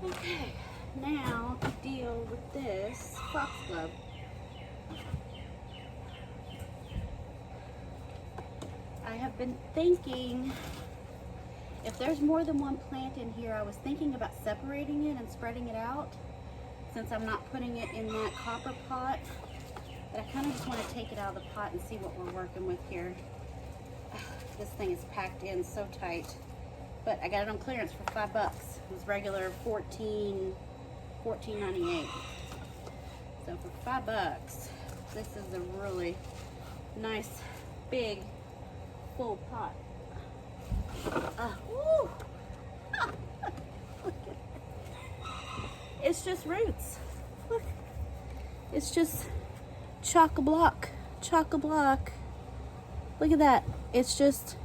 Okay, now to deal with this foxglove. I have been thinking, if there's more than one plant in here, I was thinking about separating it and spreading it out since I'm not putting it in that copper pot. But I kind of just want to take it out of the pot and see what we're working with here. This thing is packed in so tight. But I got it on clearance for $5. It was regular $14.98. So for $5, this is a really nice, big, full pot. Woo. It's just roots. Look, it's just chock-a-block, chock-a-block. Look at that. It's just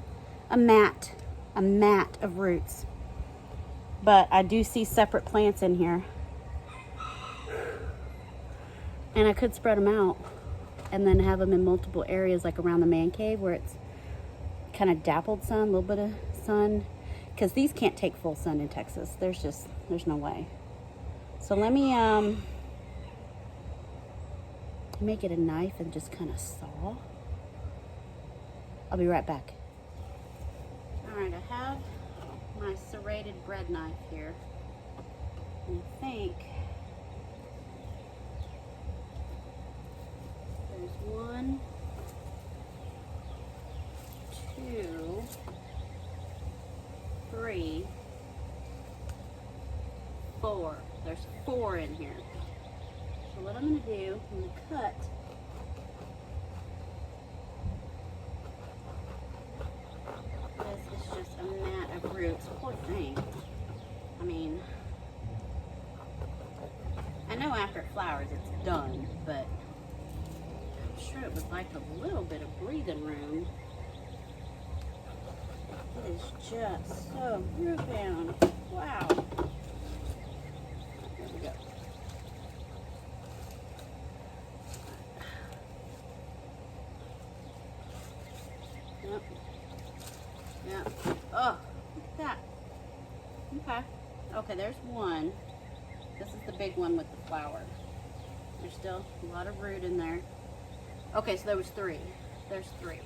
a mat of roots. But I do see separate plants in here. And I could spread them out and then have them in multiple areas, like around the man cave where it's kind of dappled sun, a little bit of sun. Because these can't take full sun in Texas. There's no way. So let me make it a knife and just kind of saw. I'll be right back. All right, I have my serrated bread knife here. And I think there's 1, 2, 3, 4. There's 4 in here. So what I'm going to do, I'm going to cut this. Is just a mat of roots. Poor thing. I mean, I know after it flowers it's done, but I'm sure it would like a little bit of breathing room. It is just so root bound. Wow. There we go. Yep. Yep. Oh, look at that. Okay. Okay, there's one. This is the big one with the flower. There's still a lot of root in there. Okay, so there was 3. There's 3.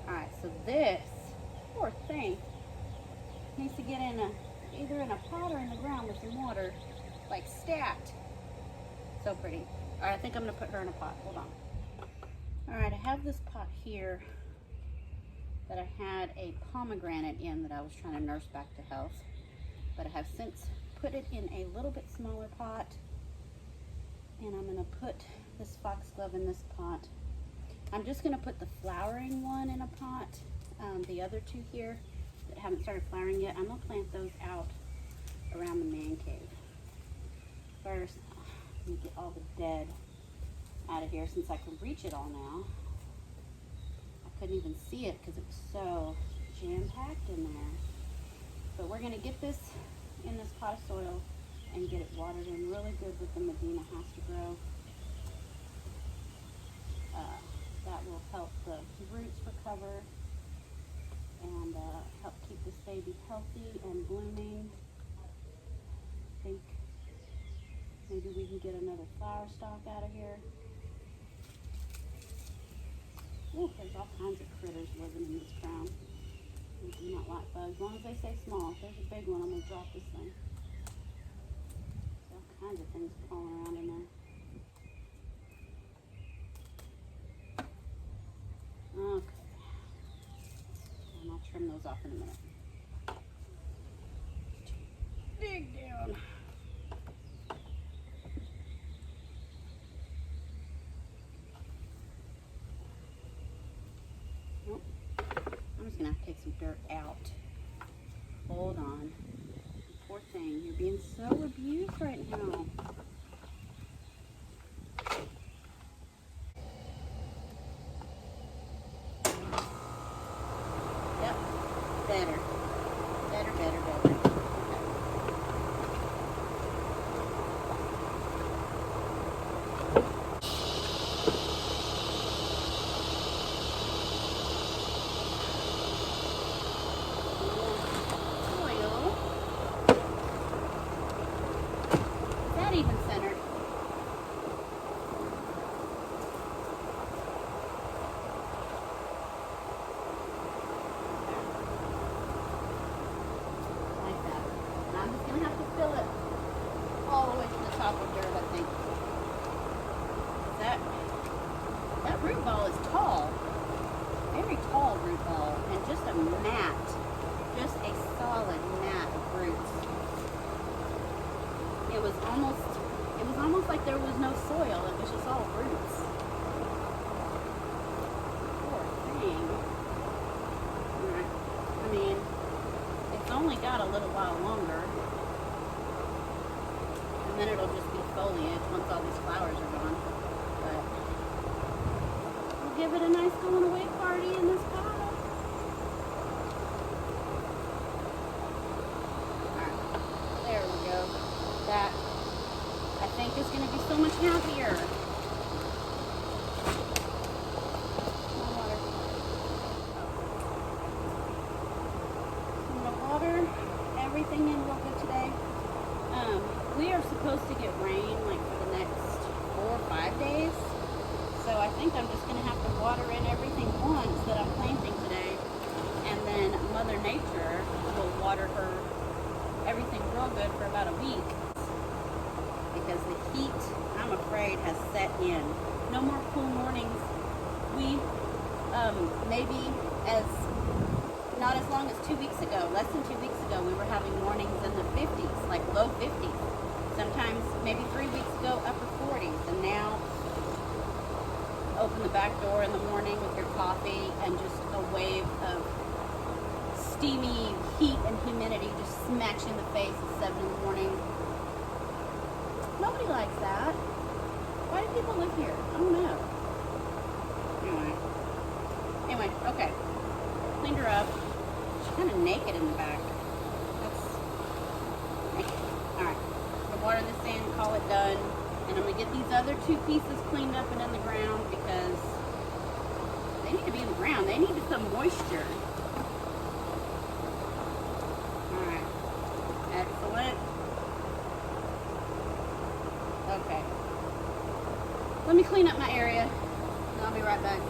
Alright, so this poor thing needs to get in either in a pot or in the ground with some water, like stat. So pretty. Alright, I think I'm going to put her in a pot. Hold on. Alright, I have this pot here that I had a pomegranate in that I was trying to nurse back to health. But I have since put it in a little bit smaller pot. And I'm going to put this foxglove in this pot. I'm just going to put the flowering one in a pot. The other 2 here that haven't started flowering yet, I'm going to plant those out around the man cave. First, let me get all the dead out of here since I can reach it all now. I couldn't even see it because it was so jam-packed in there. But we're going to get this in this pot of soil and get it watered in really good with the Medina has to grow. That will help the roots recover and help keep this baby healthy and blooming. I think maybe we can get another flower stalk out of here. Ooh, there's all kinds of critters living in this ground. I do not like bugs. As long as they stay small. If there's a big one, I'm going to drop this thing. There's all kinds of things crawling around in there. Okay. And I'll trim those off in a minute. Dig down. Nope. I'm just going to have to take some dirt out. Hold on. Poor thing. You're being so abused right now. Yep. Better. Better, better, better. I'm just gonna have to fill it all the way to the top of dirt, I think. That root ball is tall. Very tall root ball. And just a mat. Just a solid mat of roots. It was almost like there was no soil. It was just all roots. Poor thing. I mean, it's only got a little while longer. And then it'll just be foliage once all these flowers are gone. But we'll give it a nice going away party in this pot. Alright, there we go. That, I think, is going to be so much happier. More water. I'm going to water everything in real good today. We are supposed to get rain like for the next 4 or 5 days. So I think I'm just going to have to water in everything once that I'm planting today. And then Mother Nature will water her everything real good for about a week. Because the heat, I'm afraid, has set in. No more cool mornings. We, maybe not as long as 2 weeks ago, less than 2 weeks ago, we were having mornings in the 50s, like low 50s. Sometimes, maybe 3 weeks ago, upper 40s. And now, open the back door in the morning with your coffee and just a wave of steamy heat and humidity just smacks you in the face at 7 in the morning. Nobody likes that. Why do people live here? I don't know. Anyway, okay. Cleaned her up. She's kind of naked in the back. That's naked. Alright. I'm going to water this in, call it done. And I'm going to get these other 2 pieces cleaned up and in the ground because they need to be in the ground. They need some moisture. Alright. Excellent. Okay. Let me clean up my area and I'll be right back.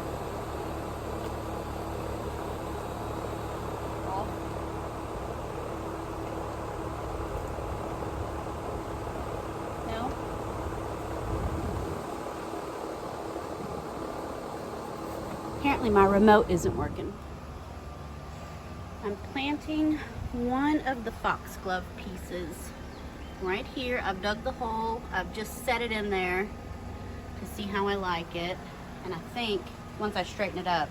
No? Apparently my remote isn't working. I'm planting one of the foxglove pieces right here. I've dug the hole. I've just set it in there to see how I like it. And I think once I straighten it up,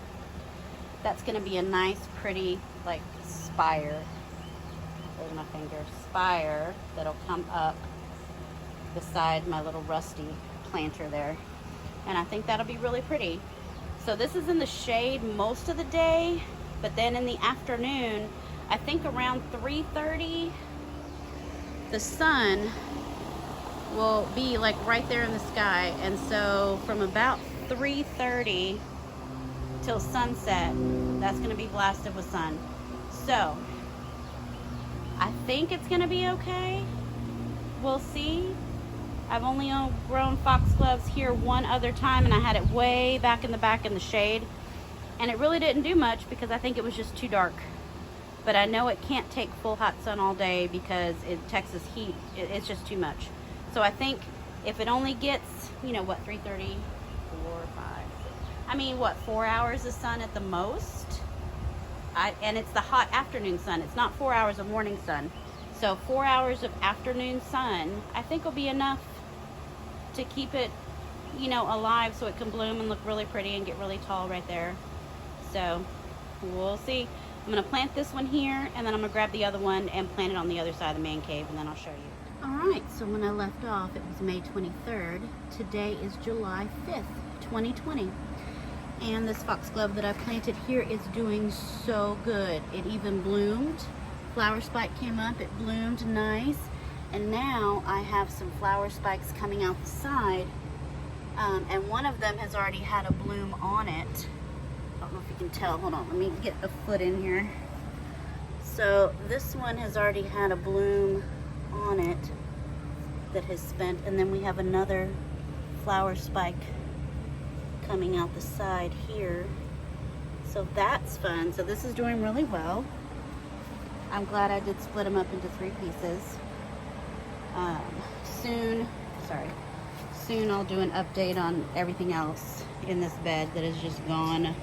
that's going to be a nice, pretty, like, spire. There's my finger. Spire that'll come up beside my little rusty planter there. And I think that'll be really pretty. So this is in the shade most of the day, but then in the afternoon, I think around 3:30, the sun will be like right there in the sky. And so from about 3:30 till sunset, that's going to be blasted with sun. So I think it's going to be okay. We'll see. I've only grown foxgloves here one other time, and I had it way back in the shade, and it really didn't do much because I think it was just too dark. But I know it can't take full hot sun all day because Texas heat, it's just too much. So I think if it only gets, you know, what, 3:30, 4, 5, 6, I mean, what, 4 hours of sun at the most? And it's the hot afternoon sun. It's not 4 hours of morning sun. So 4 hours of afternoon sun, I think will be enough to keep it, you know, alive so it can bloom and look really pretty and get really tall right there. So we'll see. I'm going to plant this one here, and then I'm going to grab the other one and plant it on the other side of the man cave, and then I'll show you. Alright, so when I left off, it was May 23rd. Today is July 5th, 2020. And this foxglove that I planted here is doing so good. It even bloomed. Flower spike came up, it bloomed nice. And now I have some flower spikes coming out the side. And one of them has already had a bloom on it. I don't know if you can tell. Hold on, let me get a foot in here. So this one has already had a bloom on it that has spent, and then we have another flower spike coming out the side here. So that's fun. So this is doing really well. I'm glad I did split them up into 3 pieces. Soon, soon I'll do an update on everything else in this bed that has just gone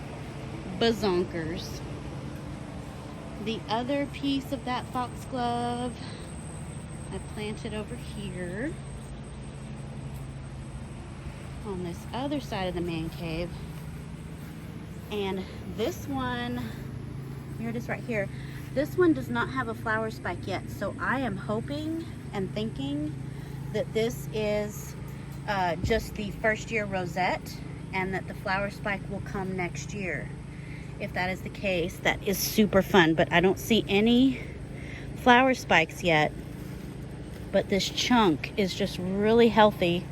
bazonkers. The other piece of that foxglove I planted over here on this other side of the man cave. And this one, here it is right here. This one does not have a flower spike yet, so I am hoping and thinking that this is just the first year rosette and that the flower spike will come next year. If that is the case, that is super fun, but I don't see any flower spikes yet. But this chunk is just really healthy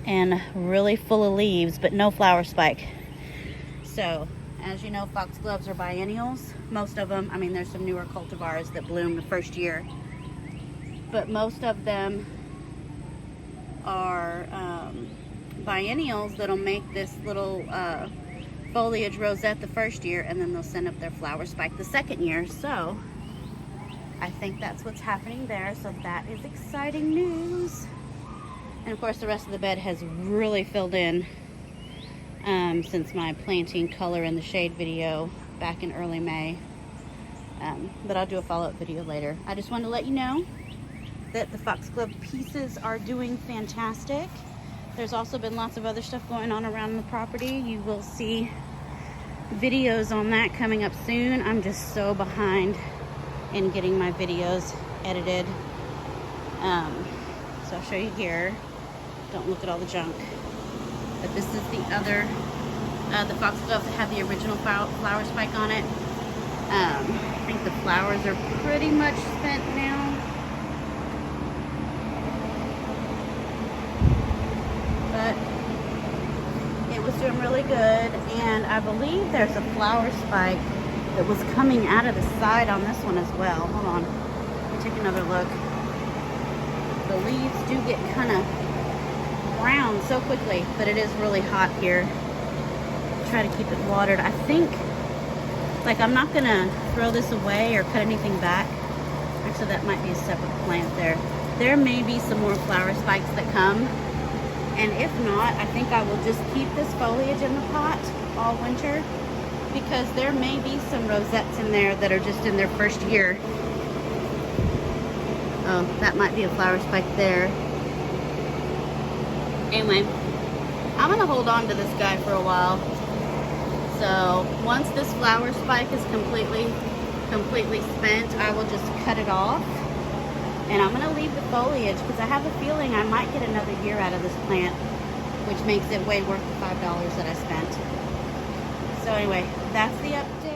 and really full of leaves, but no flower spike. So, as you know, foxgloves are biennials. Most of them, I mean, there's some newer cultivars that bloom the first year, but most of them are biennials that'll make this little foliage rosette the first year, and then they'll send up their flower spike the second year. So I think that's what's happening there, so that is exciting news. And of course the rest of the bed has really filled in since my planting color in the shade video back in early May. But I'll do a follow-up video later. I just wanted to let you know that the foxglove pieces are doing fantastic. There's also been lots of other stuff going on around the property. You will see videos on that coming up soon. I'm just so behind in getting my videos edited. So I'll show you here. Don't look at all the junk. But this is the other, the foxglove that had the original flower spike on it. I think the flowers are pretty much spent now. But it was doing really good, and I believe there's a flower spike that was coming out of the side on this one as well. Hold on, let me take another look. The leaves do get kind of brown so quickly, but it is really hot here. Try to keep it watered. I think, like, I'm not gonna throw this away or cut anything back. Actually, that might be a separate plant there. There may be some more flower spikes that come, and if not, I think I will just keep this foliage in the pot all winter, because there may be some rosettes in there that are just in their first year. Oh, that might be a flower spike there. Anyway, I'm gonna hold on to this guy for a while. So once this flower spike is completely spent, I will just cut it off. And I'm gonna leave the foliage because I have a feeling I might get another year out of this plant, which makes it way worth the $5 that I spent. So anyway, that's the update.